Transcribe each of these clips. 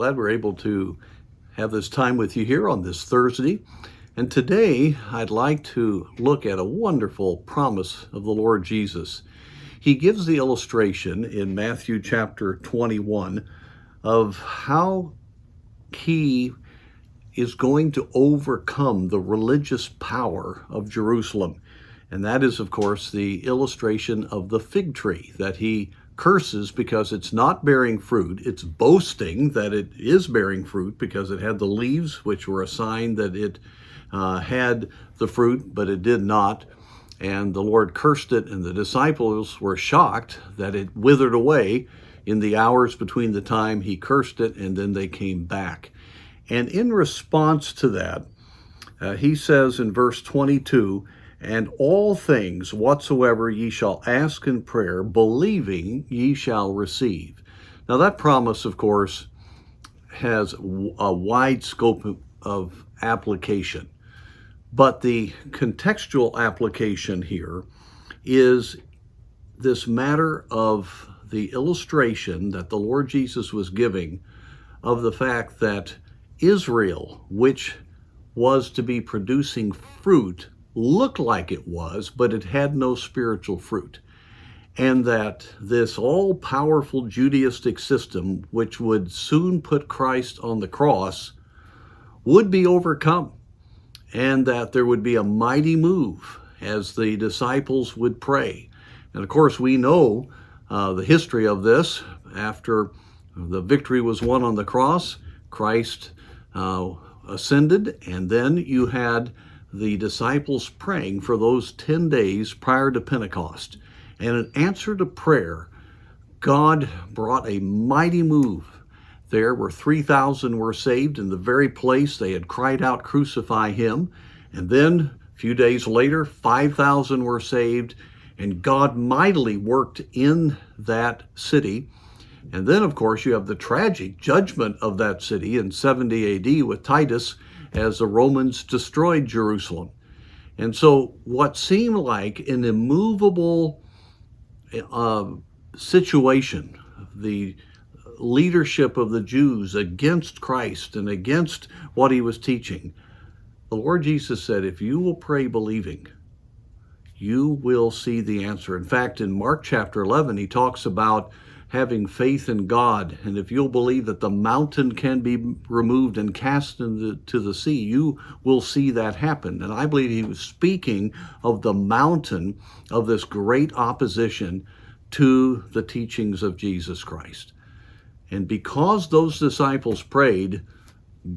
Glad we're able to have this time with you here on this Thursday. And today I'd like to look at a wonderful promise of the Lord Jesus. He gives the illustration in Matthew chapter 21 of how he is going to overcome the religious power of Jerusalem. And that is, of course, the illustration of the fig tree that he curses because it's not bearing fruit. It's boasting that it is bearing fruit because it had the leaves, which were a sign that it had the fruit, but it did not. And the Lord cursed it, and the disciples were shocked that it withered away in the hours between the time he cursed it and then they came back. And in response to that, he says in verse 22, "And all things whatsoever ye shall ask in prayer, believing ye shall receive." Now that promise, of course, has a wide scope of application. But the contextual application here is this matter of the illustration that the Lord Jesus was giving of the fact that Israel, which was to be producing fruit, looked like it was, but it had no spiritual fruit. And that this all-powerful Judaistic system, which would soon put Christ on the cross, would be overcome. And that there would be a mighty move as the disciples would pray. And of course, we know the history of this. After the victory was won on the cross, Christ ascended, and then you had the disciples praying for those 10 days prior to Pentecost. And in answer to prayer, God brought a mighty move. There were 3,000 were saved in the very place they had cried out, "Crucify him." And then a few days later, 5,000 were saved, and God mightily worked in that city. And then, of course, you have the tragic judgment of that city in 70 AD with Titus as the Romans destroyed Jerusalem. And so what seemed like an immovable situation, the leadership of the Jews against Christ and against what he was teaching, the Lord Jesus said, if you will pray believing, you will see the answer. In fact, in Mark chapter 11, he talks about having faith in God, and if you'll believe that the mountain can be removed and cast into the sea, you will see that happen. And I believe he was speaking of the mountain of this great opposition to the teachings of Jesus Christ. And because those disciples prayed,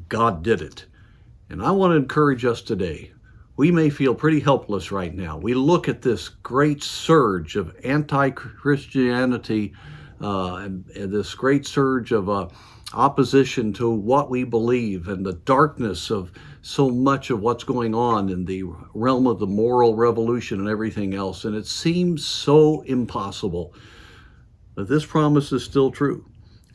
God did it. And I want to encourage us today. We may feel pretty helpless right now. We look at this great surge of anti-Christianity and this great surge of opposition to what we believe and the darkness of so much of what's going on in the realm of the moral revolution and everything else. And it seems so impossible. But this promise is still true.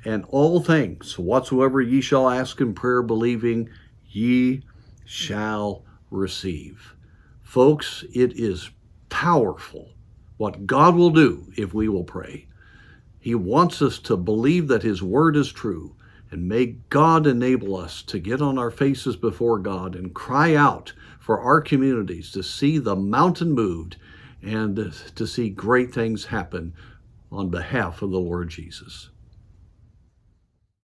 And all things whatsoever ye shall ask in prayer, believing, ye shall receive. Folks, it is powerful what God will do if we will pray. He wants us to believe that his word is true, and may God enable us to get on our faces before God and cry out for our communities to see the mountain moved and to see great things happen on behalf of the Lord Jesus.